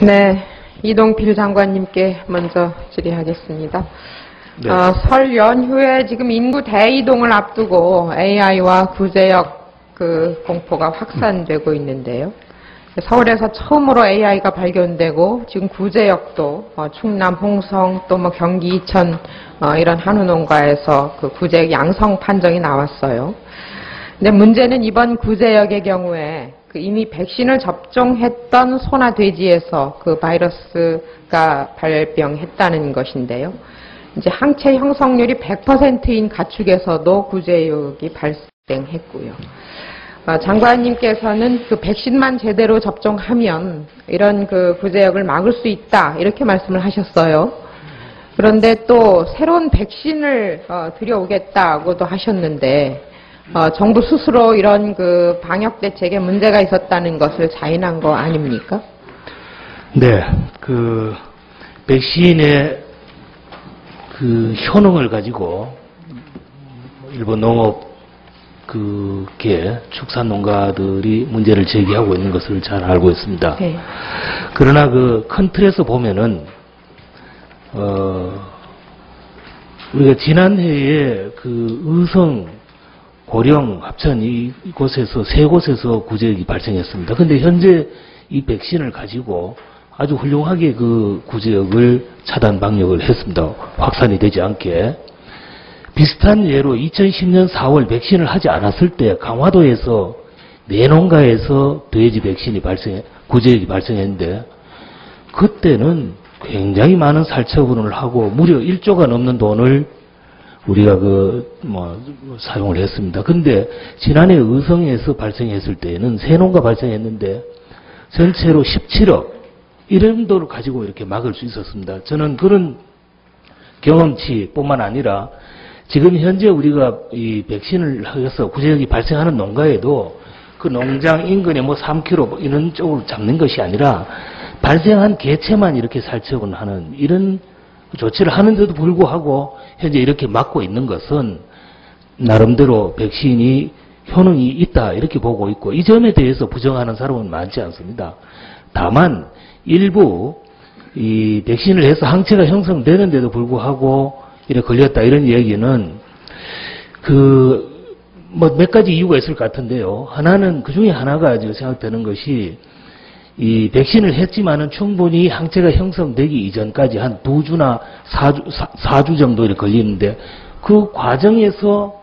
네, 이동필 장관님께 먼저 질의하겠습니다. 네. 설 연휴에 지금 인구 대이동을 앞두고 AI와 구제역 공포가 확산되고 있는데요. 서울에서 처음으로 AI가 발견되고 지금 구제역도 충남 홍성 또 경기 이천 이런 한우 농가에서 구제역 양성 판정이 나왔어요. 근데 문제는 이번 구제역의 경우에 이미 백신을 접종했던 소나 돼지에서 바이러스가 발병했다는 것인데요. 이제 항체 형성률이 100%인 가축에서도 구제역이 발생했고요. 장관님께서는 백신만 제대로 접종하면 이런 구제역을 막을 수 있다 이렇게 말씀을 하셨어요. 그런데 또 새로운 백신을 들여오겠다고도 하셨는데 정부 스스로 이런 방역 대책에 문제가 있었다는 것을 자인한 거 아닙니까? 네, 백신의 효능을 가지고 일본 농업 축산 농가들이 문제를 제기하고 있는 것을 잘 알고 있습니다. 네. 그러나 큰 틀에서 보면은 우리가 지난해에 의성, 고령, 합천 이곳에서 세 곳에서 구제역이 발생했습니다. 근데 현재 이 백신을 가지고 아주 훌륭하게 구제역을 차단 방역을 했습니다. 확산이 되지 않게. 비슷한 예로 2010년 4월 백신을 하지 않았을 때 강화도에서 네 농가에서 돼지 백신이 구제역이 발생했는데 그때는 굉장히 많은 살처분을 하고 무려 1조가 넘는 돈을 우리가 사용을 했습니다. 근데 지난해 의성에서 발생했을 때에는 세 농가 발생했는데 전체로 17억 이런 돈을 가지고 이렇게 막을 수 있었습니다. 저는 그런 경험치뿐만 아니라 지금 현재 우리가 이 백신을 해서 구제역이 발생하는 농가에도 그 농장 인근에 3km 이런 쪽으로 잡는 것이 아니라 발생한 개체만 이렇게 살처분하는 이런 조치를 하는데도 불구하고 현재 이렇게 막고 있는 것은 나름대로 백신이 효능이 있다 이렇게 보고 있고 이 점에 대해서 부정하는 사람은 많지 않습니다. 다만 일부 이 백신을 해서 항체가 형성되는데도 불구하고 이렇게 걸렸다 이런 얘기는 몇 가지 이유가 있을 것 같은데요. 하나는 그 중에 하나가 생각되는 것이 이 백신을 했지만은 충분히 항체가 형성되기 이전까지 한 2주나 4주 정도 이렇게 걸리는데 그 과정에서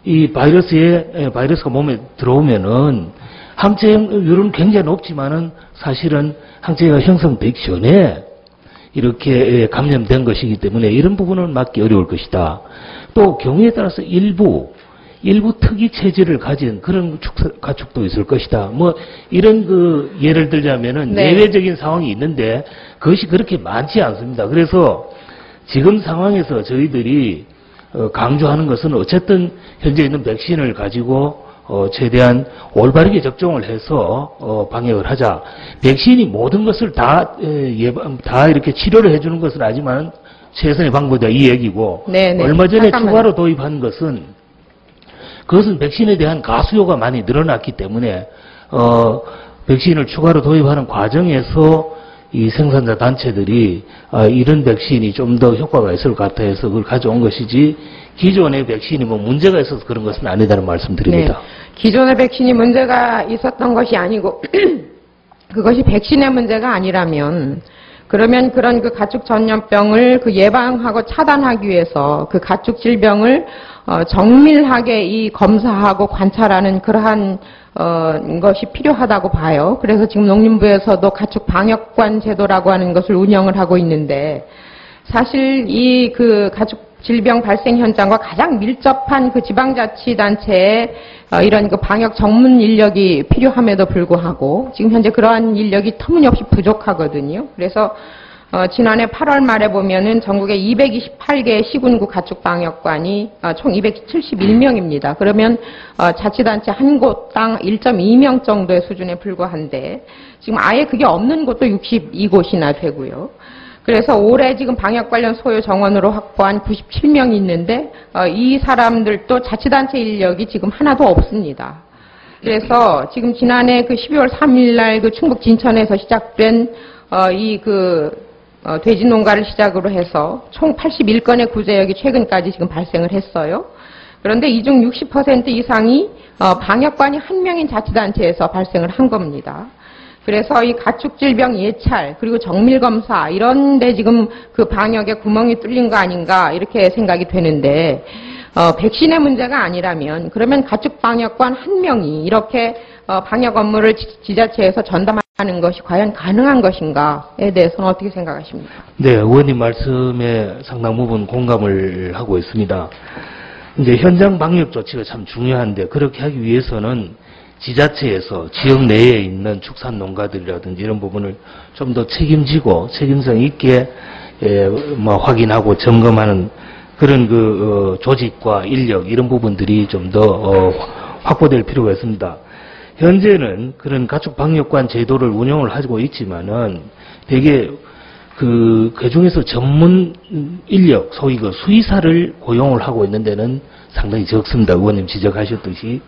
이 바이러스가 몸에 들어오면은 항체율은 굉장히 높지만은 사실은 항체가 형성되기 전에 이렇게 감염된 것이기 때문에 이런 부분은 막기 어려울 것이다. 또 경우에 따라서 일부 특이 체질을 가진 그런 가축도 있을 것이다. 이런 예를 들자면은 네. 예외적인 상황이 있는데 그것이 그렇게 많지 않습니다. 그래서 지금 상황에서 저희들이 강조하는 것은 어쨌든 현재 있는 백신을 가지고 최대한 올바르게 접종을 해서 방역을 하자. 백신이 모든 것을 다 이렇게 치료를 해주는 것은 아니지만 최선의 방법이다 이 얘기고 네네. 얼마 전에 잠깐만요. 추가로 도입한 그것은 백신에 대한 가수요가 많이 늘어났기 때문에 백신을 추가로 도입하는 과정에서 이 생산자 단체들이 이런 백신이 좀 더 효과가 있을 것 같아 해서 그걸 가져온 것이지 기존의 백신이 문제가 있어서 그런 것은 아니다는 말씀드립니다. 네. 기존의 백신이 문제가 있었던 것이 아니고 그것이 백신의 문제가 아니라면 그러면 그런 가축 전염병을 예방하고 차단하기 위해서 가축 질병을 정밀하게 검사하고 관찰하는 그러한 것이 필요하다고 봐요. 그래서 지금 농림부에서도 가축 방역관 제도라고 하는 것을 운영을 하고 있는데 사실 이 가축 질병 발생 현장과 가장 밀접한 지방자치단체에 이런 방역 전문 인력이 필요함에도 불구하고 지금 현재 그러한 인력이 터무니없이 부족하거든요. 그래서 지난해 8월 말에 보면은 전국에 228개 시군구 가축방역관이 총 271명입니다. 그러면 자치단체 한 곳당 1.2명 정도의 수준에 불과한데 지금 아예 그게 없는 곳도 62곳이나 되고요. 그래서 올해 지금 방역 관련 소요 정원으로 확보한 97명이 있는데 이 사람들도 자치단체 인력이 지금 하나도 없습니다. 그래서 지금 지난해 12월 3일 날 충북 진천에서 시작된 돼지 농가를 시작으로 해서 총 81건의 구제역이 최근까지 지금 발생을 했어요. 그런데 이 중 60% 이상이 방역관이 한 명인 자치단체에서 발생을 한 겁니다. 그래서 이 가축질병 예찰 그리고 정밀검사 이런 데 지금 그 방역에 구멍이 뚫린 거 아닌가 이렇게 생각이 되는데 백신의 문제가 아니라면 그러면 가축방역관 한 명이 이렇게 방역 업무를 지자체에서 전담하는 것이 과연 가능한 것인가에 대해서는 어떻게 생각하십니까? 네, 의원님 말씀에 상당 부분 공감을 하고 있습니다. 이제 현장 방역 조치가 참 중요한데 그렇게 하기 위해서는 지자체에서 지역 내에 있는 축산 농가들이라든지 이런 부분을 좀 더 책임지고 책임성 있게 확인하고 점검하는 그런 조직과 인력 이런 부분들이 좀 더 확보될 필요가 있습니다. 현재는 그런 가축 방역관 제도를 운영을 하고 있지만은 되게 그 중에서 전문 인력, 소위 수의사를 고용을 하고 있는 데는 상당히 적습니다. 의원님 지적하셨듯이.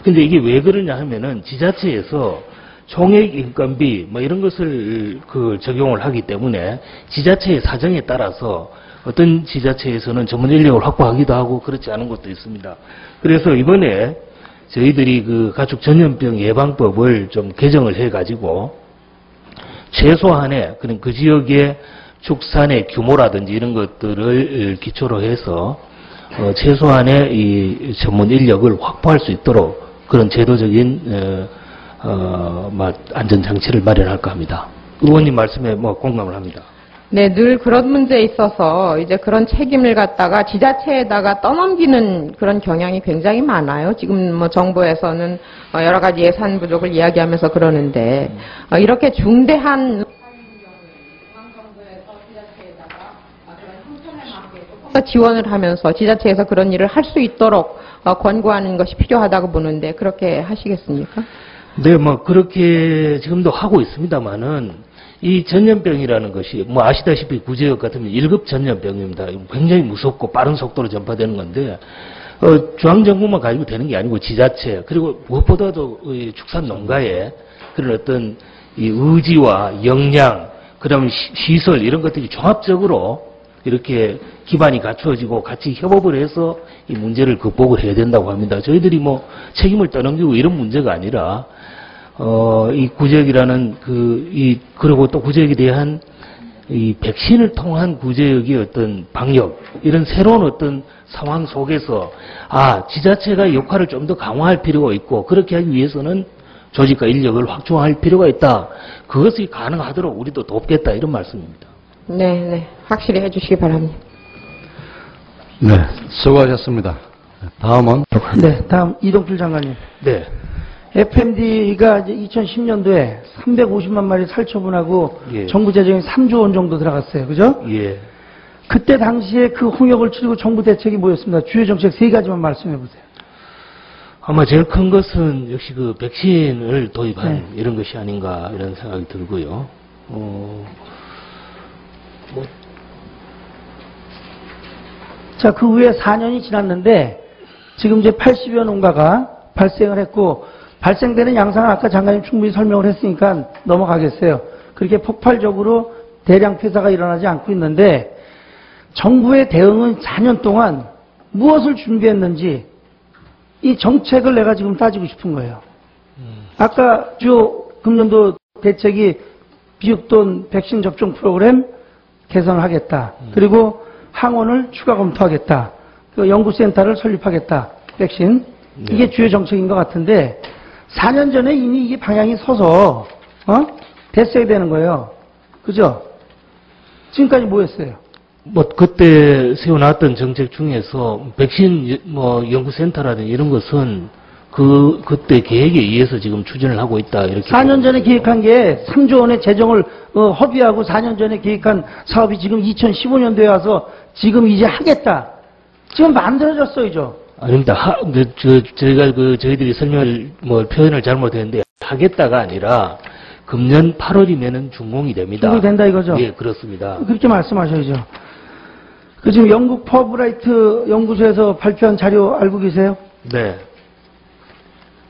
근데 이게 왜 그러냐 하면은 지자체에서 총액 인건비 이런 것을 적용을 하기 때문에 지자체의 사정에 따라서 어떤 지자체에서는 전문 인력을 확보하기도 하고 그렇지 않은 것도 있습니다. 그래서 이번에 저희들이 가축 전염병 예방법을 좀 개정을 해가지고 최소한의 그 지역의 축산의 규모라든지 이런 것들을 기초로 해서 최소한의 이 전문 인력을 확보할 수 있도록 그런 제도적인 안전장치를 마련할까 합니다. 의원님 말씀에 공감을 합니다. 네, 늘 그런 문제에 있어서 이제 그런 책임을 갖다가 지자체에다가 떠넘기는 그런 경향이 굉장히 많아요. 지금 정부에서는 여러 가지 예산 부족을 이야기하면서 그러는데 이렇게 중대한 지원을 하면서 지자체에서 그런 일을 할 수 있도록 권고하는 것이 필요하다고 보는데 그렇게 하시겠습니까? 네, 그렇게 지금도 하고 있습니다만은 이 전염병이라는 것이 아시다시피 구제역 같으면 1급 전염병입니다. 굉장히 무섭고 빠른 속도로 전파되는 건데 중앙정부만 가지고 되는 게 아니고 지자체 그리고 무엇보다도 축산 농가의 그런 어떤 이 의지와 역량 그다음에 시설 이런 것들이 종합적으로 이렇게 기반이 갖추어지고 같이 협업을 해서 이 문제를 극복을 해야 된다고 합니다. 저희들이 책임을 떠넘기고 이런 문제가 아니라 이 구제역이라는 그리고 또 구제역에 대한 이 백신을 통한 구제역의 어떤 방역 이런 새로운 어떤 상황 속에서 지자체가 역할을 좀 더 강화할 필요가 있고 그렇게 하기 위해서는 조직과 인력을 확충할 필요가 있다. 그것이 가능하도록 우리도 돕겠다 이런 말씀입니다. 네, 확실히 해주시기 바랍니다. 네, 수고하셨습니다. 다음은 다음 이동필 장관님. 네. FMD가 2010년도에 350만 마리 살처분하고 예. 정부 재정이 3조 원 정도 들어갔어요. 그죠? 예. 그때 당시에 그 홍역을 치르고 정부 대책이 뭐였습니다. 주요 정책 3가지만 말씀해 보세요. 아마 제일 큰 것은 역시 백신을 도입한 이런 것이 아닌가 이런 생각이 들고요. 자, 그 후에 4년이 지났는데 지금 이제 80여 농가가 발생을 했고 발생되는 양상은 아까 장관님 충분히 설명을 했으니까 넘어가겠어요. 그렇게 폭발적으로 대량 폐사가 일어나지 않고 있는데 정부의 대응은 4년 동안 무엇을 준비했는지 이 정책을 내가 지금 따지고 싶은 거예요. 아까 주요 금년도 대책이 비육돈 백신 접종 프로그램 개선을 하겠다. 그리고 항원을 추가 검토하겠다. 연구센터를 설립하겠다. 백신. 이게 주요 정책인 것 같은데 4년 전에 이미 이게 방향이 서서 됐어야 되는 거예요. 그죠? 지금까지 뭐였어요? 그때 세워놨던 정책 중에서 백신 연구센터라든지 이런 것은 그때 계획에 의해서 지금 추진을 하고 있다 이렇게. 4년 전에 계획한 게 3조 원의 재정을 허비하고 4년 전에 계획한 사업이 지금 2015년도에 와서 지금 이제 하겠다. 지금 만들어졌어요. 아닙니다. 저희가 저희들이 설명을 표현을 잘못했는데 하겠다가 아니라 금년 8월이면은 준공이 됩니다. 준공이 된다 이거죠? 예, 그렇습니다. 그렇게 말씀하셔야죠. 지금 영국 퍼브라이트 연구소에서 발표한 자료 알고 계세요? 네.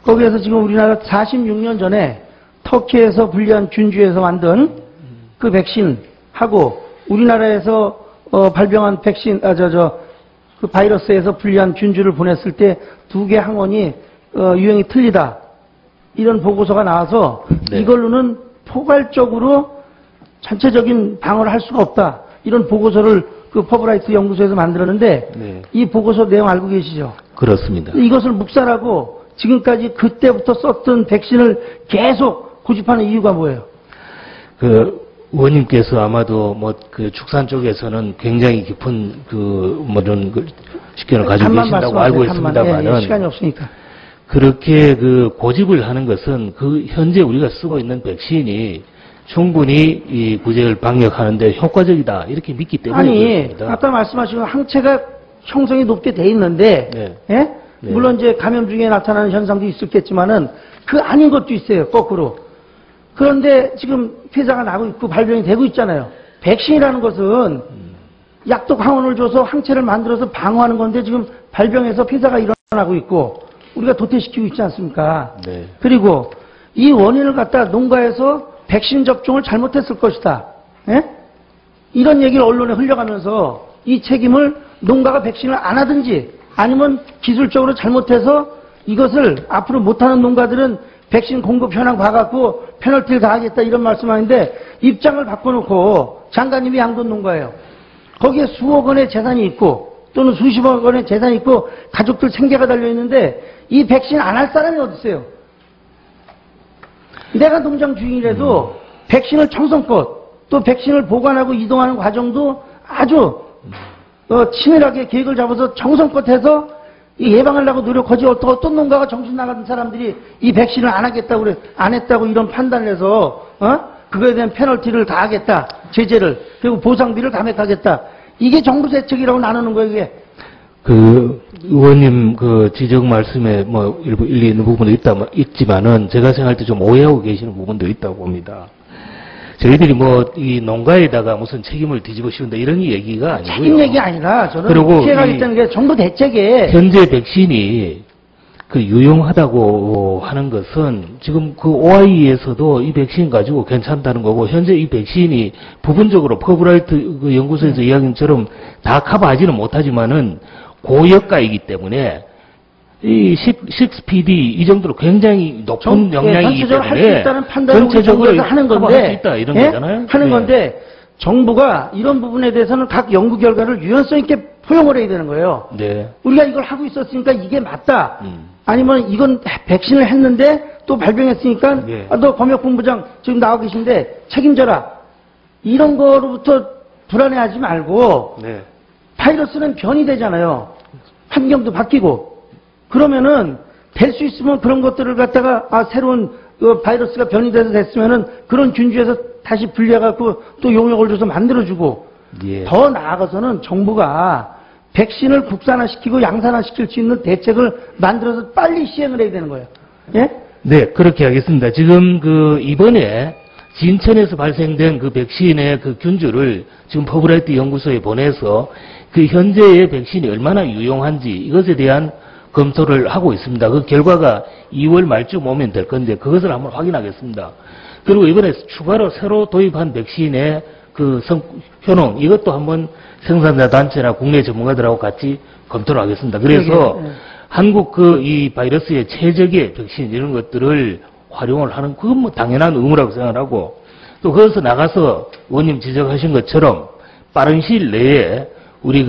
거기에서 지금 우리나라 46년 전에 터키에서 분리한 균주에서 만든 그 백신하고 우리나라에서 발병한 백신, 그 바이러스에서 분리한 균주를 보냈을 때 두 개 항원이 유형이 틀리다. 이런 보고서가 나와서 네. 이걸로는 포괄적으로 전체적인 방어를 할 수가 없다. 이런 보고서를 그 퍼브라이트 연구소에서 만들었는데 네. 이 보고서 내용 알고 계시죠? 그렇습니다. 이것을 묵살하고 지금까지 그때부터 썼던 백신을 계속 고집하는 이유가 뭐예요? 그 의원님께서 아마도 뭐 그 축산 쪽에서는 굉장히 깊은 그 뭐런 그 식견을 가지고 단만 계신다고 말씀하세요. 알고 단만. 있습니다만은 예, 시간이 없으니까. 그렇게 그 고집을 하는 것은 그 현재 우리가 쓰고 있는 백신이 충분히 이 구제를 방역하는데 효과적이다 이렇게 믿기 때문에 아니, 그렇습니다. 아까 말씀하신 항체가 형성이 높게 돼 있는데, 네. 예? 네. 물론 이제 감염 중에 나타나는 현상도 있었겠지만은 그 아닌 것도 있어요, 거꾸로. 그런데 지금 폐사가 나고 있고 발병이 되고 있잖아요. 백신이라는 것은 약독 항원을 줘서 항체를 만들어서 방어하는 건데 지금 발병해서 폐사가 일어나고 있고 우리가 도태시키고 있지 않습니까? 네. 그리고 이 원인을 갖다 농가에서 백신 접종을 잘못했을 것이다. 예? 이런 얘기를 언론에 흘려가면서 이 책임을 농가가 백신을 안 하든지 아니면 기술적으로 잘못해서 이것을 앞으로 못하는 농가들은 백신 공급 현황 봐갖고 페널티를 가하겠다 이런 말씀하는데 입장을 바꿔놓고 장관님이 양돈 농가예요. 거기에 수억 원의 재산이 있고 또는 수십억 원의 재산이 있고 가족들 생계가 달려있는데 이 백신 안 할 사람이 어디 있어요? 내가 농장 주인이라도 백신을 정성껏 또 백신을 보관하고 이동하는 과정도 아주 치밀하게 계획을 잡아서 정성껏 해서 예방하려고 노력하지 어떤 농가가 정신 나가는 사람들이 이 백신을 안 하겠다고 그래 안 했다고 이런 판단을 해서 그거에 대한 페널티를 가하겠다 제재를 그리고 보상비를 감액하겠다 이게 정부 대책이라고 나누는 거예요 이게. 그 의원님 그 지적 말씀에 뭐 일리 있는 부분도 있지만은 제가 생각할 때 좀 오해하고 계시는 부분도 있다고 봅니다. 저희들이 뭐 이 농가에다가 무슨 책임을 뒤집어 씌운다 이런 얘기가 아니고요. 책임 얘기 아니라 저는 그리고 피해가겠다는 게 정부 대책에 현재 백신이 그 유용하다고 하는 것은 지금 그 OI에서도 이 백신 가지고 괜찮다는 거고 현재 이 백신이 부분적으로 퍼브라이트 그 연구소에서 이야기한 것처럼 다 커버하지는 못하지만은 고효과이기 때문에 이 6PD 이 정도로 굉장히 높은 영향이기 전체적으로 할 수 때문에 있다는 판단을 우리 전체적으로 정부에서 하는 건데 커버할 수 있다 이런 예? 거잖아요. 하는 네. 건데 정부가 이런 부분에 대해서는 각 연구 결과를 유연성 있게 포용을 해야 되는 거예요. 네. 우리가 이걸 하고 있었으니까 이게 맞다. 아니면 이건 백신을 했는데 또 발병했으니까 네. 너 검역본부장 지금 나와 계신데 책임져라. 이런 거로부터 불안해하지 말고 네. 바이러스는 변이 되잖아요. 환경도 바뀌고. 그러면은 될 수 있으면 그런 것들을 갖다가 새로운 바이러스가 변이 돼서 됐으면은 그런 균주에서 다시 분리해갖고 또 용역을 줘서 만들어주고 예. 더 나아가서는 정부가 백신을 국산화시키고 양산화시킬 수 있는 대책을 만들어서 빨리 시행을 해야 되는 거예요. 예? 네, 그렇게 하겠습니다. 지금 그 이번에 진천에서 발생된 그 백신의 그 균주를 지금 퍼브라이트 연구소에 보내서 그 현재의 백신이 얼마나 유용한지 이것에 대한 검토를 하고 있습니다. 그 결과가 2월 말쯤 오면 될 건데 그것을 한번 확인하겠습니다. 그리고 이번에 추가로 새로 도입한 백신의 그 효능 이것도 한번 생산자 단체나 국내 전문가들하고 같이 검토를 하겠습니다. 그래서 한국 그 이 바이러스의 최적의 백신 이런 것들을 활용을 하는 그건 뭐 당연한 의무라고 생각하고 또 거기서 나가서 의원님 지적하신 것처럼 빠른 시일 내에 우리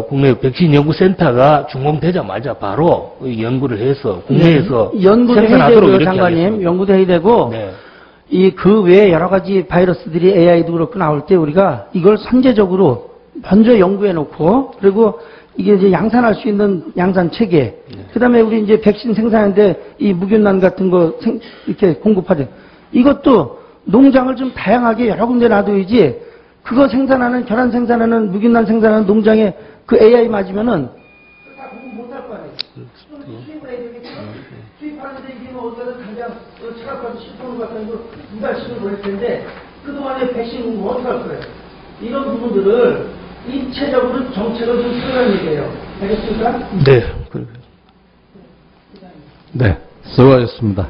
국내 백신 연구센터가 준공되자마자 바로 연구를 해서 국내에서 연구도 해야 생산하도록 되고요, 이렇게 장관님. 하겠습니다. 연구도 해야 되고 네. 그 외에 여러 가지 바이러스들이 AI도 그렇고 나올 때 우리가 이걸 선제적으로 먼저 연구해 놓고 그리고 이게 이제 양산할 수 있는 양산 체계. 그다음에 우리 이제 백신 생산하는데 이 무균난 같은 거 이렇게 공급하죠. 이것도 농장을 좀 다양하게 여러 군데 놔둬야지 그거 생산하는 결함 생산하는 무균난 생산하는 농장에 그 AI 맞으면은 다 공급 못할 거 아니에요. 수입을 해야 되겠죠. 수입하는데 이게 뭐 어디가서 당장 차가 가서 실품을 갖다 이거 2달씩을 보낼 텐데 그동안에 백신 공급 어떻게 할 거예요? 이런 부분들을 입체적으로 정책을 좀 세우라는 얘기예요. 알겠습니까? 네. 네, 수고하셨습니다.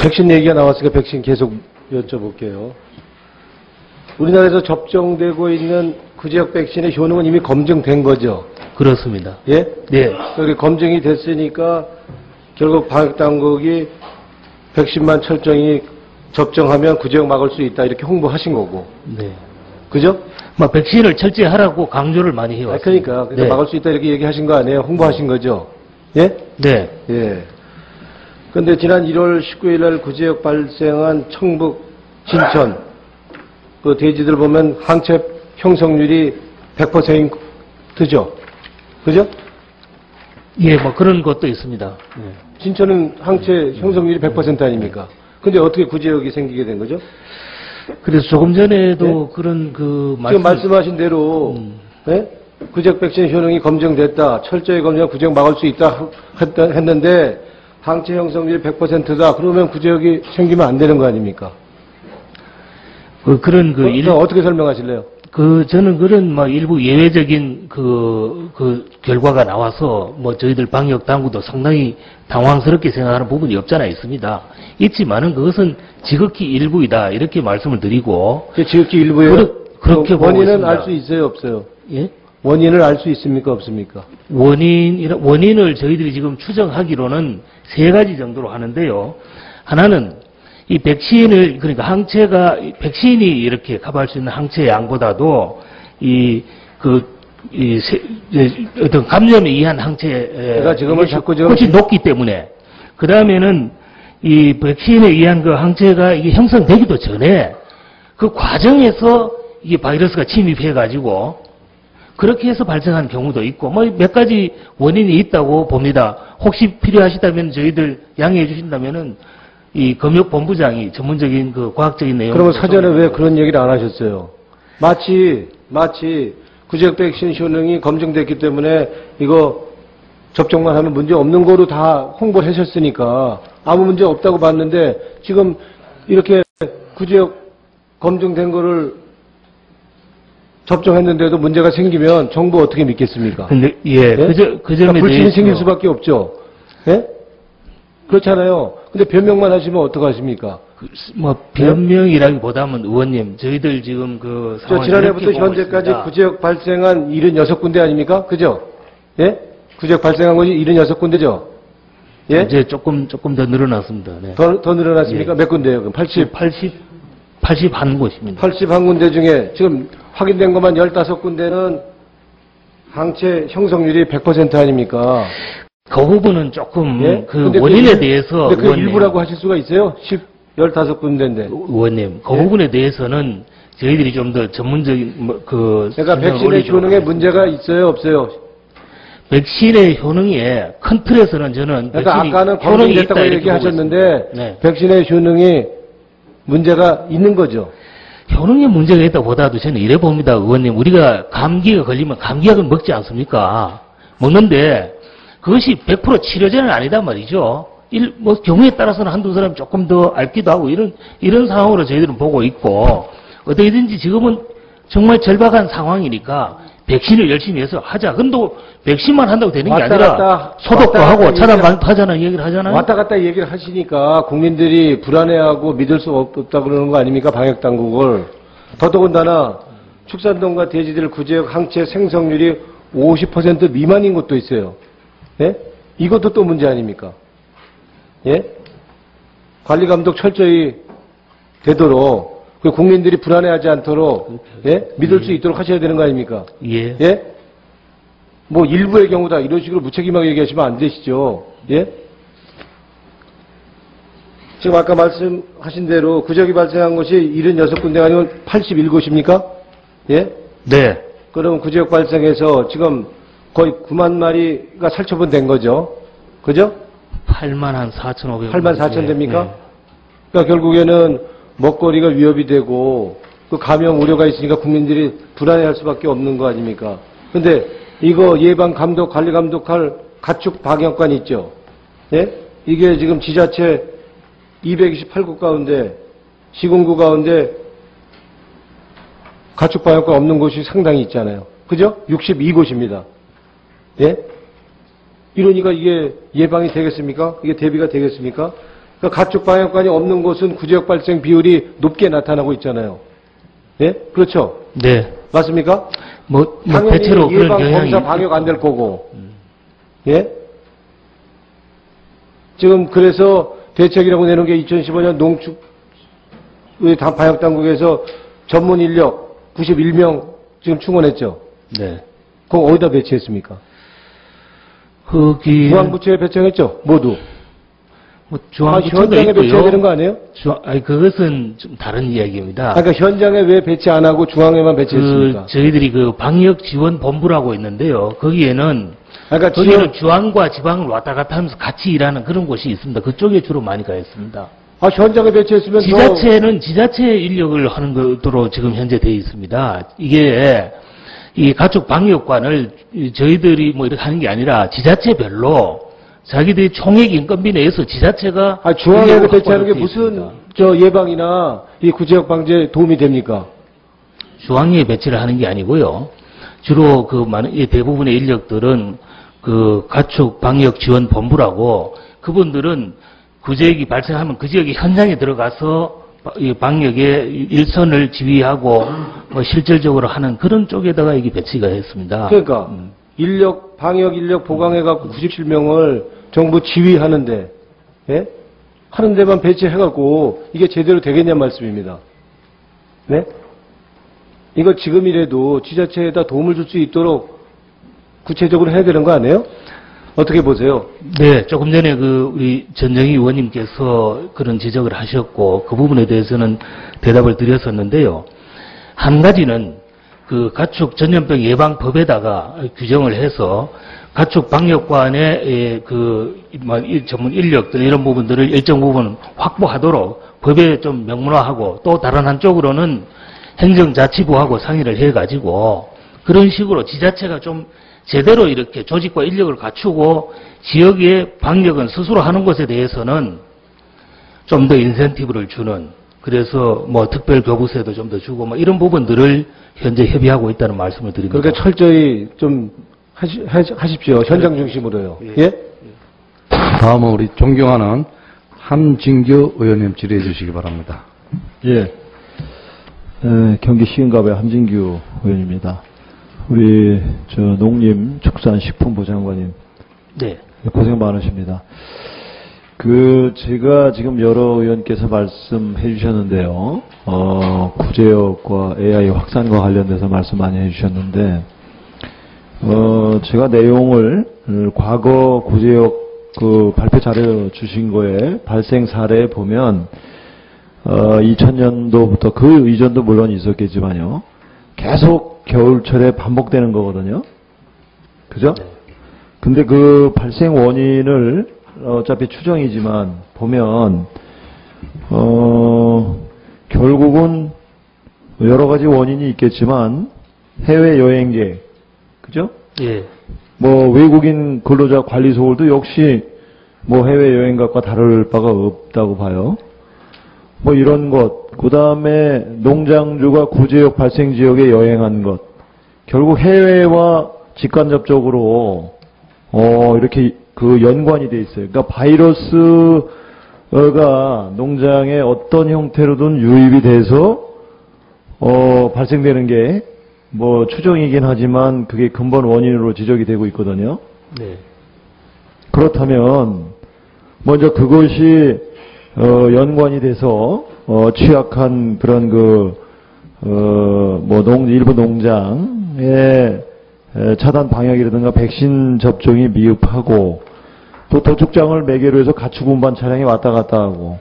백신 얘기가 나왔으니까 백신 계속 여쭤볼게요. 우리나라에서 접종되고 있는 구제역 백신의 효능은 이미 검증된 거죠. 그렇습니다. 예? 네. 여기 검증이 됐으니까 결국 방역당국이 백신만 철저히 접종하면 구제역 막을 수 있다 이렇게 홍보하신 거고. 네. 그죠? 뭐 백신을 철저히 하라고 강조를 많이 해왔습니다. 그러니까 네. 막을 수 있다 이렇게 얘기하신 거 아니에요? 홍보하신 거죠? 예? 네. 예. 근데 지난 1월 19일 날 구제역 발생한 청북, 진천, 그 대지들 보면 항체 형성률이 100%죠? 그죠? 예, 뭐 그런 것도 있습니다. 네. 진천은 항체 형성률이 100% 아닙니까? 근데 어떻게 구제역이 생기게 된 거죠? 그래서 조금 전에도 그런 그 지금 말씀하신 대로, 예? 구제역 백신 효능이 검증됐다. 철저히 검증 구제역 막을 수 있다 했는데 항체 형성률이 100%다. 그러면 구제역이 생기면 안 되는 거 아닙니까? 그런 어떻게 설명하실래요? 저는 그런 뭐 일부 예외적인 그 결과가 나와서 뭐 저희들 방역 당국도 상당히 당황스럽게 생각하는 부분이 없잖아 있습니다. 있지만은 그것은 지극히 일부이다 이렇게 말씀을 드리고. 지극히 일부예요? 그렇게 보고 원인은 있습니다. 알 수 있어요, 없어요? 예? 원인을 알 수 있습니까, 없습니까? 원인을 저희들이 지금 추정하기로는 세 가지 정도로 하는데요. 하나는 이 백신을, 그러니까 백신이 이렇게 커버할 수 있는 항체 양보다도 어떤 감염에 의한 제가 지금은 자꾸 훨씬 높기 때문에. 그 다음에는 이 백신에 의한 그 항체가 이게 형성되기도 전에 그 과정에서 이게 바이러스가 침입해가지고 그렇게 해서 발생한 경우도 있고, 뭐 몇 가지 원인이 있다고 봅니다. 혹시 필요하시다면 저희들 양해해 주신다면은 이 검역본부장이 전문적인 그 과학적인 내용. 그러면 사전에 왜 그런 얘기를 안 하셨어요? 마치 구제역 백신 효능이 검증됐기 때문에 이거 접종만 하면 문제 없는 거로 다 홍보를 하셨으니까 아무 문제 없다고 봤는데 지금 이렇게 구제역 검증된 거를 접종했는데도 문제가 생기면 정부 어떻게 믿겠습니까? 근데 예, 그 점에 그러니까 불신이 대해서 생길 수밖에 없죠. 예? 그렇잖아요. 근데 변명만 하시면 어떡하십니까? 뭐 변명이라기보다는 의원님, 저희들 지금 그 상황을 지난해부터 현재까지 구제역 발생한 76군데 아닙니까? 그죠? 예? 구제역 발생한 것이 76군데죠? 예? 이제 조금 더 늘어났습니다. 네. 더 늘어났습니까? 예. 몇 군데요? 그럼 81곳입니다. 81군데 중에 지금 확인된 것만 15군데는 항체 형성률이 100% 아닙니까? 그 부분은 조금 예? 그 원인에 대해서 근데 그 일부라고 하실 수가 있어요? 15군데인데. 의원님, 그 예? 부분에 대해서는 저희들이 좀 더 전문적인 그러니까 백신의 효능에 문제가 있어요, 없어요? 백신의 효능에 큰 틀에서는 저는 그러니까 백신이 아까는 효능이 검증됐다고 있다 이렇게 얘기하셨는데 네. 백신의 효능이 문제가 있는 거죠. 효능에 문제가 있다보다도 저는 이래 봅니다, 의원님. 우리가 감기가 걸리면 감기약을 먹지 않습니까? 먹는데 그것이 100% 치료제는 아니다 말이죠. 뭐 경우에 따라서는 한두 사람이 조금 더 앓기도 하고 이런 상황으로 저희들은 보고 있고, 어떻게든지 지금은 정말 절박한 상황이니까 백신을 열심히 해서 하자. 근데 백신만 한다고 되는 게 아니라 소독도 하고 차단하자는 얘기를 하잖아요. 왔다 갔다 얘기를 하시니까 국민들이 불안해하고 믿을 수 없다 그러는 거 아닙니까? 방역당국을. 더더군다나 축산동과 대지들 구제역 항체 생성률이 50% 미만인 것도 있어요. 예? 이것도 또 문제 아닙니까? 예? 관리 감독 철저히 되도록 국민들이 불안해하지 않도록 예? 믿을 수 있도록 하셔야 되는 거 아닙니까? 예. 예? 뭐 일부의 경우다 이런 식으로 무책임하게 얘기하시면 안 되시죠. 예? 지금 아까 말씀하신 대로 구제역이 발생한 것이 76군데가 아니면 81곳입니까? 예? 네. 그럼 구제역 발생해서 지금 거의 9만 마리가 살처분된 거죠. 그죠? 8만 한 4,500. 8만 4천 됩니까? 네. 그러니까 결국에는 먹거리가 위협이 되고 그 감염 우려가 있으니까 국민들이 불안해할 수밖에 없는 거 아닙니까? 근데 이거 예방 감독, 관리 감독할 가축 방역관 있죠? 예? 이게 지금 지자체 228구 가운데 시군구 가운데 가축 방역관 없는 곳이 상당히 있잖아요. 그죠? 62곳입니다. 예? 이러니까 이게 예방이 되겠습니까? 이게 대비가 되겠습니까? 그러니까 가축 방역관이 없는 곳은 구제역 발생 비율이 높게 나타나고 있잖아요. 예? 그렇죠? 네. 맞습니까? 뭐 당연히 대체로 그런 예방, 경향이 검사, 방역 안 될 거고. 예? 지금 그래서 대책이라고 내놓은 게 2015년 농축의 방역당국에서 전문 인력 91명 지금 충원했죠? 네. 그거 어디다 배치했습니까? 거기 중앙부처에 배정했죠? 모두. 뭐 중앙부처도 현장에 있고요. 배치해야 되는 거 아니에요? 아니 그것은 좀 다른 이야기입니다. 그러니까 현장에 왜 배치 안 하고 중앙에만 배치했습니까? 저희들이 그 방역 지원 본부라고 있는데요. 거기에는 그러니까 거기는 중앙과 지방을 왔다 갔다 하면서 같이 일하는 그런 곳이 있습니다. 그쪽에 주로 많이 가 있습니다. 현장에 배치했으면 지자체는 지자체 인력을 하는 것으로 지금 현재 되어 있습니다. 이게 이 가축 방역관을 저희들이 뭐 이렇게 하는 게 아니라 지자체별로 자기들이 총액 인건비 내에서 지자체가 중앙에 인력을 배치하는 게 확보하게 되어 무슨 있습니다. 예방이나 이 구제역 방지에 도움이 됩니까? 중앙에 배치를 하는 게 아니고요. 주로 그 이 대부분의 인력들은 그 가축 방역 지원 본부라고 그분들은 구제역이 발생하면 그 지역의 현장에 들어가서 이 방역의 일선을 지휘하고 뭐 실질적으로 하는 그런 쪽에다가 이게 배치가 했습니다. 그러니까 인력 방역 인력 보강해 갖고 97명을 정부 지휘하는데 예? 하는 데만 배치해 갖고 이게 제대로 되겠냐 말씀입니다. 네? 이거 지금이라도 지자체에다 도움을 줄 수 있도록 구체적으로 해야 되는 거 아니에요? 어떻게 보세요? 네, 조금 전에 우리 전정희 의원님께서 그런 지적을 하셨고 그 부분에 대해서는 대답을 드렸었는데요. 한 가지는 그 가축 전염병 예방법에다가 규정을 해서 가축 방역관의 전문 인력들 이런 부분들을 일정 부분 확보하도록 법에 좀 명문화하고 또 다른 한쪽으로는 행정자치부하고 상의를 해가지고 그런 식으로 지자체가 좀 제대로 이렇게 조직과 인력을 갖추고 지역의 방역은 스스로 하는 것에 대해서는 좀 더 인센티브를 주는 그래서 뭐 특별 교부세도 좀 더 주고 뭐 이런 부분들을 현재 협의하고 있다는 말씀을 드립니다. 그러니까 철저히 좀 하십시오. 현장 중심으로요. 예? 다음은 우리 존경하는 함진규 의원님 질의해 주시기 바랍니다. 예. 경기 시흥갑의 함진규 의원입니다. 우리 농림축산식품부 장관님 네. 고생 많으십니다. 제가 지금 여러 의원께서 말씀해 주셨는데요. 구제역과 AI 확산과 관련돼서 말씀 많이 해 주셨는데 제가 내용을 과거 구제역 발표 자료 주신 거에 발생 사례 보면 2000년도부터 그 이전도 물론 있었겠지만요. 계속 겨울철에 반복되는 거거든요. 그죠? 근데 그 발생 원인을 어차피 추정이지만 보면 결국은 여러 가지 원인이 있겠지만 해외 여행객 그죠? 예. 뭐 외국인 근로자 관리 소홀도 역시 뭐 해외 여행객과 다를 바가 없다고 봐요. 뭐 이런 것, 그 다음에 농장주가 구제역 발생 지역에 여행한 것, 결국 해외와 직간접적으로 이렇게 연관이 돼 있어요. 그러니까 바이러스가 농장에 어떤 형태로든 유입이 돼서 발생되는 게 뭐 추정이긴 하지만 그게 근본 원인으로 지적이 되고 있거든요. 네. 그렇다면 먼저 그것이 연관이 돼서 취약한 그런 일부 농장의 차단 방역이라든가 백신 접종이 미흡하고 또 도축장을 매개로 해서 가축 운반 차량이 왔다 갔다 하고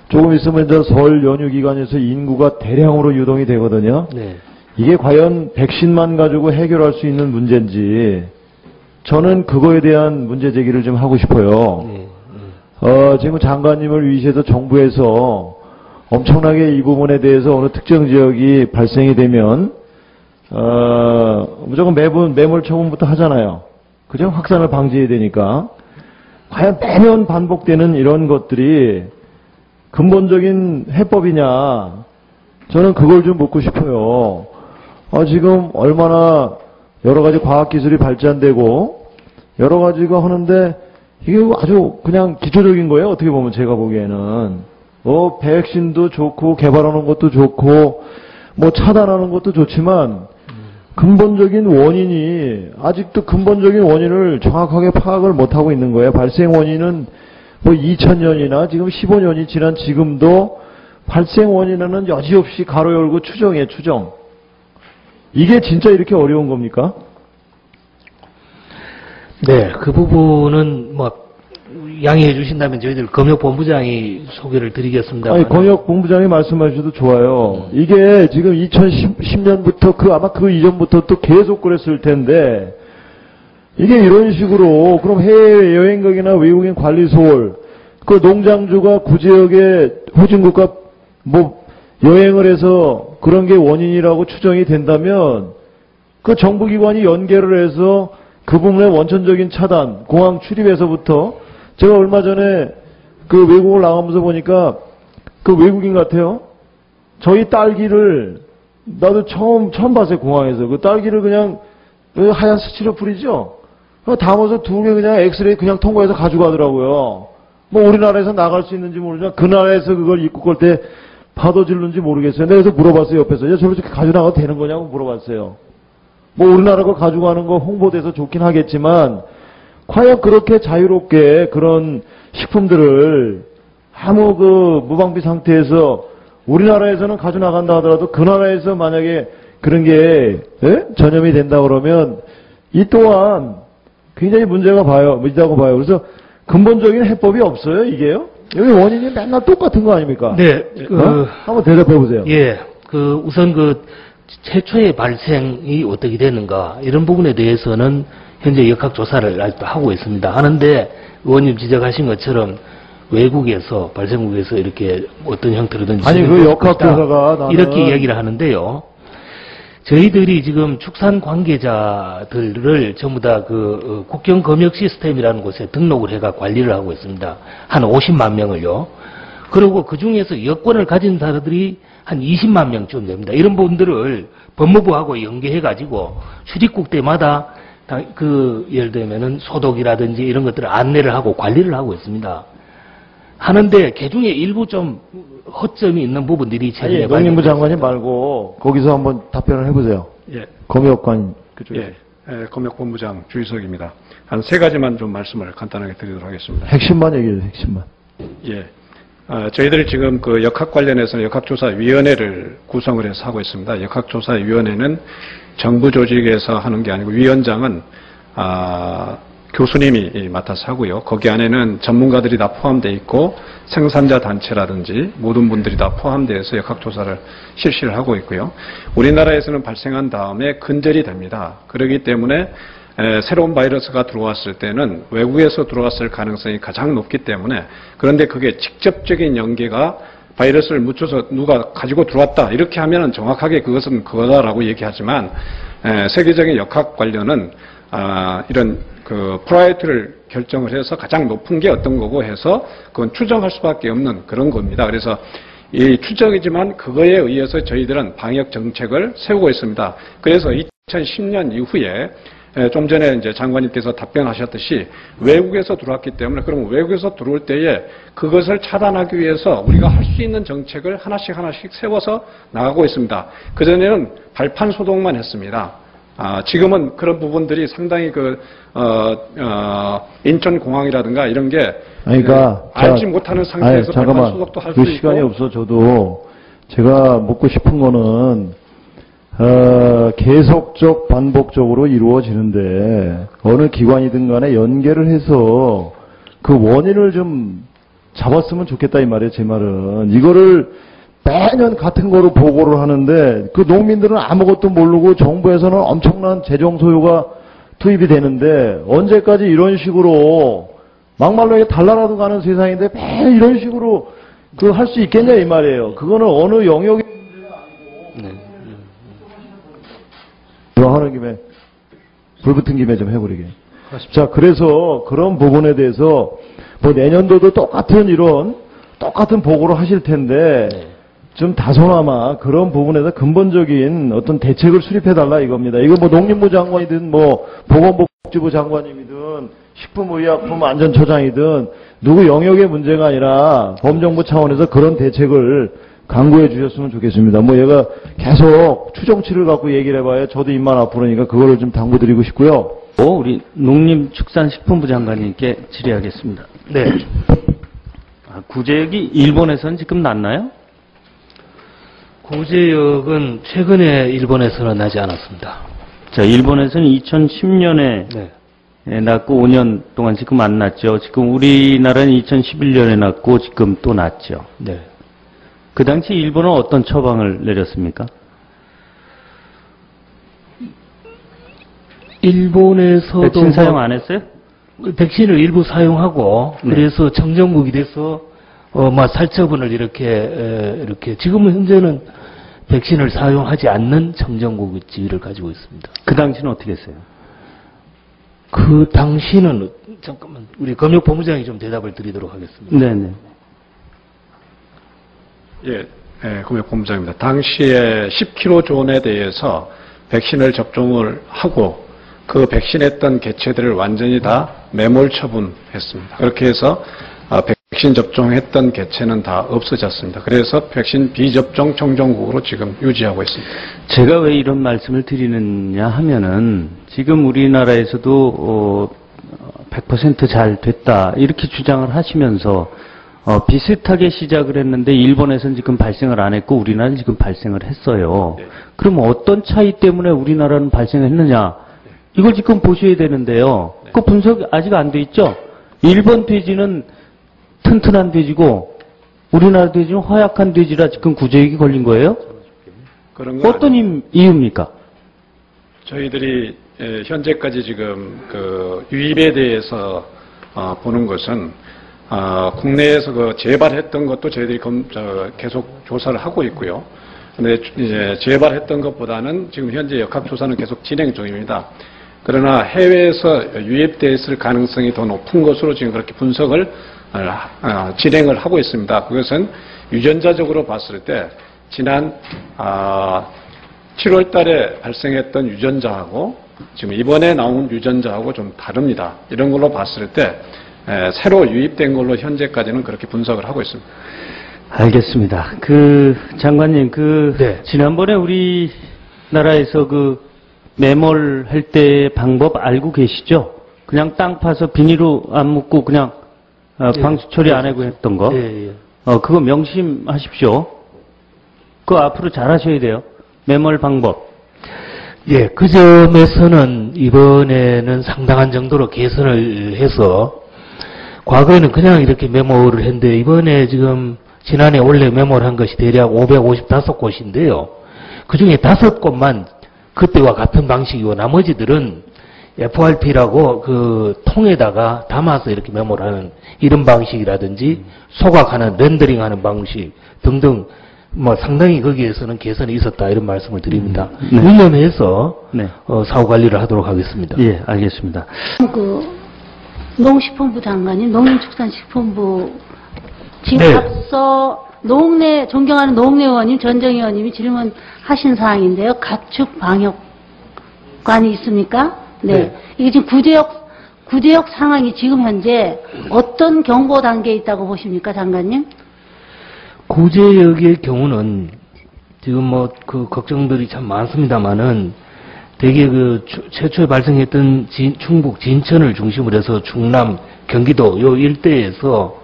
조금 있으면 이제 설 연휴 기간에서 인구가 대량으로 유동이 되거든요. 네. 이게 과연 백신만 가지고 해결할 수 있는 문제인지 저는 그거에 대한 문제 제기를 좀 하고 싶어요. 네. 지금 장관님을 위시해서 정부에서 엄청나게 이 부분에 대해서 어느 특정 지역이 발생이 되면 무조건 매몰 처분부터 하잖아요. 그죠? 확산을 방지해야 되니까. 과연 매년 반복되는 이런 것들이 근본적인 해법이냐. 저는 그걸 좀 묻고 싶어요. 지금 얼마나 여러 가지 과학기술이 발전되고 여러 가지가 하는데 이게 아주 그냥 기초적인 거예요. 어떻게 보면 제가 보기에는. 백신도 좋고 개발하는 것도 좋고 뭐 차단하는 것도 좋지만 근본적인 원인이 아직도 근본적인 원인을 정확하게 파악을 못하고 있는 거예요. 발생 원인은 뭐 2000년이나 지금 15년이 지난 지금도 발생 원인은 여지없이 가로 열고 추정이에요. 추정. 이게 진짜 이렇게 어려운 겁니까? 네, 그 부분은 뭐 양해해 주신다면 저희들 검역본부장이 소개를 드리겠습니다. 아니, 검역본부장이 말씀하셔도 좋아요. 이게 지금 2010년부터 아마 그 이전부터 또 계속 그랬을 텐데 이게 이런 식으로 그럼 해외 여행객이나 외국인 관리소홀 그 농장주가 구지역에 후진국가 뭐 여행을 해서 그런 게 원인이라고 추정이 된다면 그 정부기관이 연계를 해서 그 부분의 원천적인 차단, 공항 출입에서부터 제가 얼마 전에 그 외국을 나가면서 보니까 그 외국인 같아요. 저희 딸기를 나도 처음 봤어요. 공항에서. 그 딸기를 그냥 하얀 스티로 뿌리죠. 담아서 두 개 그냥 엑스레이 그냥 통과해서 가져가더라고요. 뭐 우리나라에서 나갈 수 있는지 모르지만 그 나라에서 그걸 입고 걸 때 파도 질는지 모르겠어요. 내가 그래서 물어봤어요. 옆에서. 저렇게 가져나가도 되는 거냐고 물어봤어요. 뭐 우리나라 거 가져가는 거 홍보돼서 좋긴 하겠지만 과연 그렇게 자유롭게 그런 식품들을 아무 그 무방비 상태에서 우리나라에서는 가져나간다 하더라도 그 나라에서 만약에 그런 게 전염이 된다 그러면 이 또한 굉장히 문제가 있다고 봐요. 그래서 근본적인 해법이 없어요, 이게요? 여기 원인이 맨날 똑같은 거 아닙니까? 네, 한번 대답해 보세요. 예, 우선 최초의 발생이 어떻게 되는가 이런 부분에 대해서는 현재 역학조사를 아직도 하고 있습니다. 하는데 의원님 지적하신 것처럼 외국에서 발생국에서 이렇게 어떤 형태로든지 아니 그 역학조사가 나는 이렇게 이야기를 하는데요. 저희들이 지금 축산 관계자들을 전부 다 국경 검역 시스템이라는 곳에 등록을 해가 관리를 하고 있습니다. 한 50만 명을요. 그리고 그 중에서 여권을 가진 사람들이 한 20만 명쯤 됩니다. 이런 분들을 법무부하고 연계해가지고 출입국 때마다 예를 들면은 소독이라든지 이런 것들을 안내를 하고 관리를 하고 있습니다. 하는데 개중에 일부 좀 허점이 있는 부분들이 최근에 농림부 장관님 말고 거기서 한번 답변을 해보세요. 예. 검역관 그쪽에. 예. 검역본부장 주희석입니다. 한 세 가지만 좀 말씀을 간단하게 드리도록 하겠습니다. 핵심만 얘기해요. 핵심만. 예. 저희들이 지금 그 역학 관련해서는 역학조사위원회를 구성을 해서 하고 있습니다. 역학조사위원회는 정부 조직에서 하는 게 아니고 위원장은 교수님이 맡아서 하고요. 거기 안에는 전문가들이 다 포함되어 있고 생산자 단체라든지 모든 분들이 다 포함되어서 역학조사를 실시를 하고 있고요. 우리나라에서는 발생한 다음에 근절이 됩니다. 그렇기 때문에 새로운 바이러스가 들어왔을 때는 외국에서 들어왔을 가능성이 가장 높기 때문에 그런데 그게 직접적인 연계가 바이러스를 묻혀서 누가 가지고 들어왔다 이렇게 하면은 정확하게 그것은 그거다라고 얘기하지만 세계적인 역학 관련은 이런 프라이어티를 결정을 해서 가장 높은 게 어떤 거고 해서 그건 추정할 수밖에 없는 그런 겁니다. 그래서 이 추정이지만 그거에 의해서 저희들은 방역 정책을 세우고 있습니다. 그래서 2010년 이후에 좀 전에 이제 장관님께서 답변하셨듯이 외국에서 들어왔기 때문에 그럼 외국에서 들어올 때에 그것을 차단하기 위해서 우리가 할 수 있는 정책을 하나씩 세워서 나가고 있습니다. 그전에는 발판 소독만 했습니다. 지금은 그런 부분들이 상당히 인천공항이라든가 이런 게 그러니까 알지 못하는 상태에서 발판 소독도 할 수 있고 시간이 없어 저도 제가 묻고 싶은 거는 계속적 반복적으로 이루어지는데 어느 기관이든 간에 연계를 해서 그 원인을 좀 잡았으면 좋겠다 이 말이에요. 제 말은 이거를 매년 같은 거로 보고를 하는데 그 농민들은 아무것도 모르고 정부에서는 엄청난 재정 소요가 투입이 되는데 언제까지 이런 식으로 막말로 달나라도 가는 세상인데 매일 이런 식으로 할 수 있겠냐 이 말이에요. 그거는 어느 영역의 문제가 아니고 하는 김에 불 붙은 김에 좀 해버리게. 자, 그래서 그런 부분에 대해서 뭐 내년도도 똑같은 보고를 하실 텐데 좀 다소나마 그런 부분에서 근본적인 어떤 대책을 수립해달라 이겁니다. 이거 뭐 농림부 장관이든 뭐 보건복지부 장관님이든 식품의약품안전처장이든 누구 영역의 문제가 아니라 범정부 차원에서 그런 대책을 강구해 주셨으면 좋겠습니다. 뭐 얘가 계속 추정치를 갖고 얘기를 해봐야 저도 입만 아프니까 그거를 좀 당부드리고 싶고요. 우리 농림축산식품부 장관님께 질의하겠습니다. 네. 구제역이 일본에서는 지금 났나요? 구제역은 최근에 일본에서는 나지 않았습니다. 자, 일본에서는 2010년에 네. 났고 5년 동안 지금 안 났죠. 지금 우리나라는 2011년에 났고 지금 또 났죠. 네. 그 당시 일본은 어떤 처방을 내렸습니까? 일본에서도 백신 사용 안 했어요? 백신을 일부 사용하고 네. 그래서 청정국이 돼서 살처분을 이렇게 지금은 현재는 백신을 사용하지 않는 청정국 지위를 가지고 있습니다. 그 당시는 어떻게 했어요? 그 당시는 잠깐만 우리 검역본부장이 좀 대답을 드리도록 하겠습니다. 네네. 금융본부장입니다. 당시에 10kg 존에 대해서 백신을 접종을 하고 그 백신했던 개체들을 완전히 다 매몰 처분했습니다. 그렇게 해서 백신 접종했던 개체는 다 없어졌습니다. 그래서 백신 비접종 청정국으로 지금 유지하고 있습니다. 제가 왜 이런 말씀을 드리느냐 하면은 지금 우리나라에서도 100% 잘 됐다 이렇게 주장을 하시면서 비슷하게 시작을 했는데 일본에서는 지금 발생을 안 했고 우리나라는 지금 발생을 했어요. 네. 그럼 어떤 차이 때문에 우리나라는 발생했느냐 이걸 지금 보셔야 되는데요. 네. 그 분석이 아직 안 돼 있죠. 일본 돼지는 튼튼한 돼지고 우리나라 돼지는 허약한 돼지라 지금 구제역이 걸린 거예요? 그런 거 어떤 이유입니까? 저희들이 현재까지 지금 그 유입에 대해서 보는 것은 국내에서 그 재발했던 것도 저희들이 계속 조사를 하고 있고요. 근데 이제 재발했던 것보다는 지금 현재 역학조사는 계속 진행 중입니다. 그러나 해외에서 유입되어 있을 가능성이 더 높은 것으로 지금 그렇게 분석을 진행을 하고 있습니다. 그것은 유전자적으로 봤을 때 지난 7월 달에 발생했던 유전자하고 지금 이번에 나온 유전자하고 좀 다릅니다. 이런 걸로 봤을 때 새로 유입된 걸로 현재까지는 그렇게 분석을 하고 있습니다. 알겠습니다. 장관님, 네. 지난번에 우리나라에서 매몰할 때 방법 알고 계시죠? 그냥 땅 파서 비닐로 안 묶고 그냥 방수 처리 안 하고 했던 거. 예. 그거 명심하십시오. 그거 앞으로 잘 하셔야 돼요. 매몰 방법. 예, 그 점에서는 이번에는 상당한 정도로 개선을 해서 과거에는 그냥 이렇게 메모를 했는데 이번에 지금 지난해 원래 메모를 한 것이 대략 555곳인데요. 그중에 5곳만 그때와 같은 방식이고 나머지들은 FRP라고 그 통에다가 담아서 이렇게 메모를 하는 이런 방식이라든지 소각하는 렌더링하는 방식 등등 상당히 거기에서는 개선이 있었다 이런 말씀을 드립니다. 네. 유념해서 네. 사후 관리를 하도록 하겠습니다. 예, 알겠습니다. 농식품부 장관님, 농림축산식품부 지금 네. 앞서 존경하는 농내 의원님, 전정 의원님이 질문하신 사항인데요. 가축 방역관이 있습니까? 네. 이게 지금 구제역 상황이 지금 현재 어떤 경고 단계에 있다고 보십니까, 장관님? 구제역의 경우는 지금 걱정들이 참 많습니다만은 대개 최초에 발생했던 충북 진천을 중심으로 해서 충남, 경기도 요 일대에서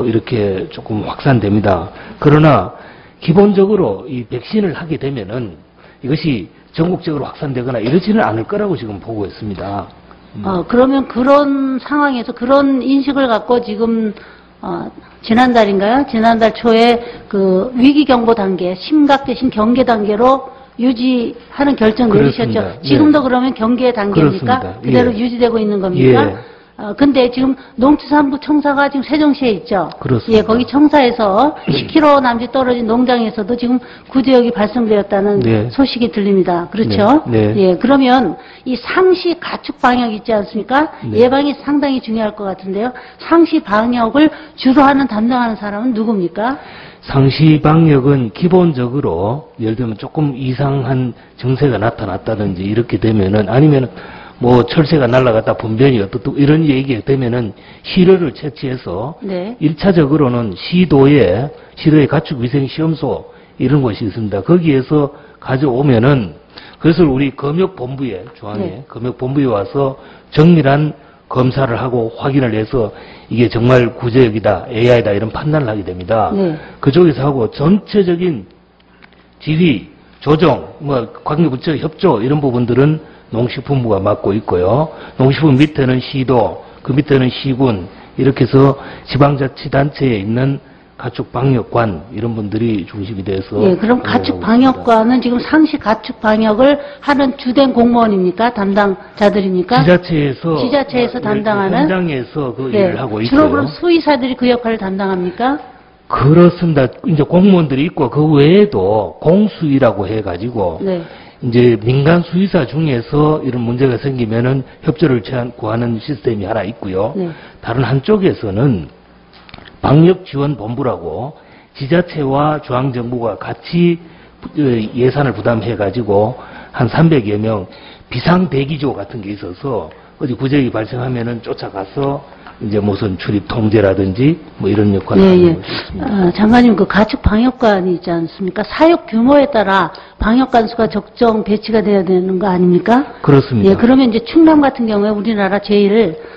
이렇게 조금 확산됩니다. 그러나 기본적으로 이 백신을 하게 되면은 이것이 전국적으로 확산되거나 이러지는 않을 거라고 지금 보고 있습니다. 그러면 그런 상황에서 그런 인식을 갖고 지금 지난달인가요? 지난달 초에 위기 경보 단계, 심각 대신 경계 단계로 유지하는 결정 그렇습니다. 내리셨죠. 지금도 네. 그러면 경계 단계입니까? 그렇습니다. 그대로 예. 유지되고 있는 겁니까? 예. 근데 지금 농수산부 청사가 지금 세종시에 있죠. 그렇습니다. 예, 거기 청사에서 10km 남짓 떨어진 농장에서도 지금 구제역이 발생되었다는 네. 소식이 들립니다. 그렇죠? 네. 네. 예, 그러면 이 상시 가축 방역 있지 않습니까? 네. 예방이 상당히 중요할 것 같은데요. 상시 방역을 주로 담당하는 사람은 누굽니까? 상시 방역은 기본적으로 예를 들면 조금 이상한 증세가 나타났다든지 이렇게 되면은 아니면 뭐 철새가 날아갔다 분변이 어떻고 이런 얘기가 되면은 시료를 채취해서 네. 1차적으로는 시도의 가축위생시험소 이런 곳이 있습니다. 거기에서 가져오면은 그것을 우리 검역본부에 중앙에 네. 검역본부에 와서 정밀한 검사를 하고 확인을 해서 이게 정말 구제역이다, AI다 이런 판단을 하게 됩니다. 네. 그쪽에서 하고 전체적인 지휘, 조정, 뭐 관계부처 협조 이런 부분들은 농식품부가 맡고 있고요. 농식품 밑에는 시도, 그 밑에는 시군 이렇게 해서 지방자치단체에 있는 가축방역관 이런 분들이 중심이 돼서 예, 그럼 가축방역관은 지금 상시 가축방역을 하는 주된 공무원입니까? 담당자들입니까? 지자체에서 담당하는 현장에서 그 네. 일을 하고 있고요. 주로 그럼 수의사들이 그 역할을 담당합니까? 그렇습니다. 이제 공무원들이 있고 그 외에도 공수위라고 해가지고 네. 이제 민간 수의사 중에서 이런 문제가 생기면은 협조를 구하는 시스템이 하나 있고요. 네. 다른 한쪽에서는 방역지원본부라고 지자체와 중앙정부가 같이 예산을 부담해가지고 한 300여 명 비상대기조 같은 게 있어서 어디 구제역이 발생하면은 쫓아가서 이제 무슨 출입 통제라든지 뭐 이런 역할을 하는 것이 있습니다. 장관님, 그 가축방역관이 있지 않습니까? 사육 규모에 따라 방역관 수가 적정 배치가 돼야 되는 거 아닙니까? 그렇습니다. 예, 그러면 이제 충남 같은 경우에 우리나라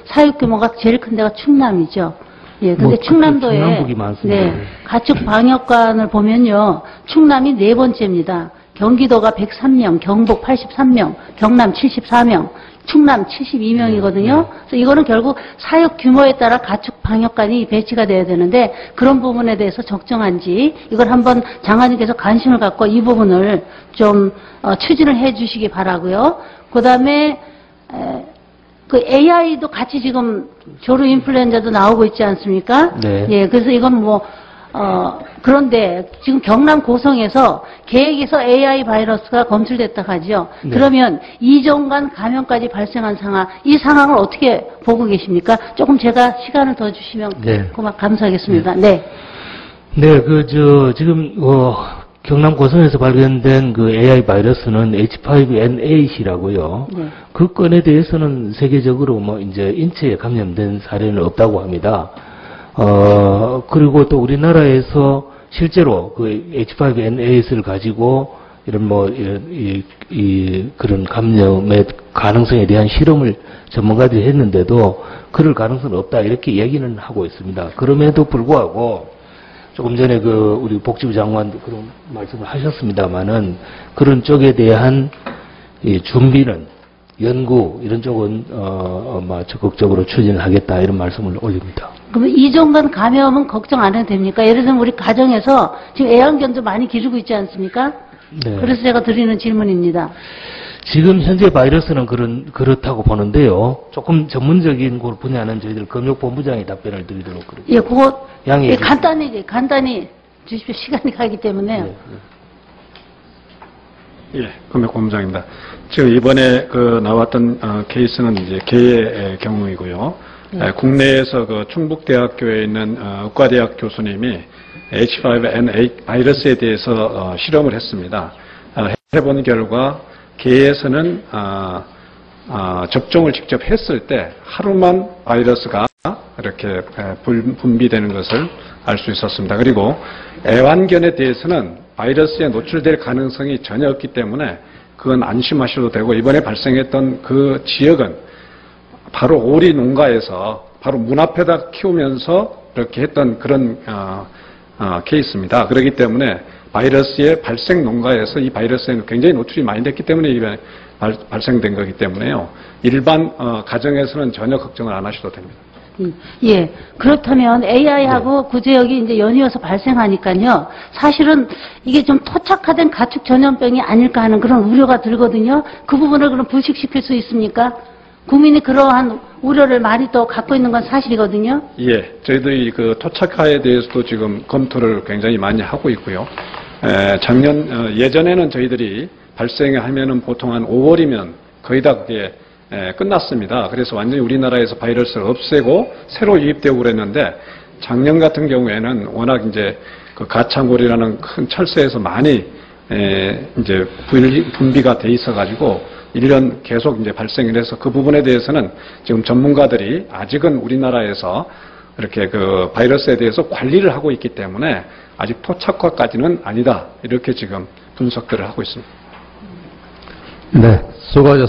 사육 규모가 제일 큰 데가 충남이죠. 예, 근데 뭐 충남도에 충남북이 많습니다. 네, 가축방역관을 보면요, 충남이 4번째입니다. 경기도가 103명, 경북 83명, 경남 74명, 충남 72명이거든요. 그래서 이거는 결국 사육 규모에 따라 가축방역관이 배치가 돼야 되는데 그런 부분에 대해서 적정한지 이걸 한번 장관님께서 관심을 갖고 이 부분을 좀 추진을 해 주시기 바라고요. 그다음에 그 AI도 같이 지금 조류 인플루엔자도 나오고 있지 않습니까? 네. 예, 그래서 이건 그런데 지금 경남 고성에서 계획에서 AI 바이러스가 검출됐다 하죠. 네. 그러면 이종간 감염까지 발생한 상황, 이 상황을 어떻게 보고 계십니까? 조금 제가 시간을 더 주시면 네. 감사하겠습니다. 네. 네, 지금, 경남 고성에서 발견된 그 AI 바이러스는 H5N8이라고요. 네. 그 건에 대해서는 세계적으로 이제 인체에 감염된 사례는 없다고 합니다. 그리고 또 우리나라에서 실제로 그 H5N8을 가지고 이런 그런 감염의 가능성에 대한 실험을 전문가들이 했는데도 그럴 가능성은 없다 이렇게 얘기는 하고 있습니다. 그럼에도 불구하고 조금 전에 우리 복지부 장관도 그런 말씀을 하셨습니다만은 그런 쪽에 대한 준비는 연구 이런 쪽은 적극적으로 추진을 하겠다 이런 말씀을 올립니다. 그러면 이종간 감염은 걱정 안 해도 됩니까? 예를 들면 우리 가정에서 지금 애완견도 많이 기르고 있지 않습니까? 네. 그래서 제가 드리는 질문입니다. 지금 현재 바이러스는 그렇다고 보는데요. 조금 전문적인 분야는 저희들 검역본부장이 답변을 드리도록 그렇게. 예, 그거 양해해 간단히 주십시오. 시간이 가기 때문에. 네. 예, 검역본부장입니다. 지금 이번에 나왔던 케이스는 이제 개의 경우이고요. 네. 국내에서 충북대학교에 있는 의과대학 교수님이 H5N8 바이러스에 대해서 실험을 했습니다. 해본 결과 개에서는 접종을 직접 했을 때 하루만 바이러스가 이렇게 분비되는 것을 알 수 있었습니다. 그리고 애완견에 대해서는 바이러스에 노출될 가능성이 전혀 없기 때문에 그건 안심하셔도 되고 이번에 발생했던 그 지역은 바로 오리 농가에서 바로 문 앞에다 키우면서 이렇게 했던 그런 케이스입니다. 그렇기 때문에 바이러스의 발생 농가에서 이 바이러스에는 굉장히 노출이 많이 됐기 때문에 이게 발생된 거기 때문에요. 일반 가정에서는 전혀 걱정을 안 하셔도 됩니다. 예. 그렇다면 AI하고 구제역이 이제 연이어서 발생하니까요. 사실은 이게 좀 토착화된 가축 전염병이 아닐까 하는 그런 우려가 들거든요. 그 부분을 그럼 불식시킬 수 있습니까? 국민이 그러한 우려를 많이 또 갖고 있는 건 사실이거든요. 예. 저희들이 토착화에 대해서도 지금 검토를 굉장히 많이 하고 있고요. 예전에는 저희들이 발생하면은 보통 한 5월이면 거의 다 그게 끝났습니다. 그래서 완전히 우리나라에서 바이러스를 없애고 새로 유입되고 그랬는데 작년 같은 경우에는 워낙 이제 가창골이라는 큰 철새에서 많이 이제 분비가 돼 있어 가지고 1년 계속 이제 발생을 해서 그 부분에 대해서는 지금 전문가들이 아직은 우리나라에서 이렇게 그 바이러스에 대해서 관리를 하고 있기 때문에 아직 토착화까지는 아니다. 이렇게 지금 분석들을 하고 있습니다. 네, 수고하셨습니다.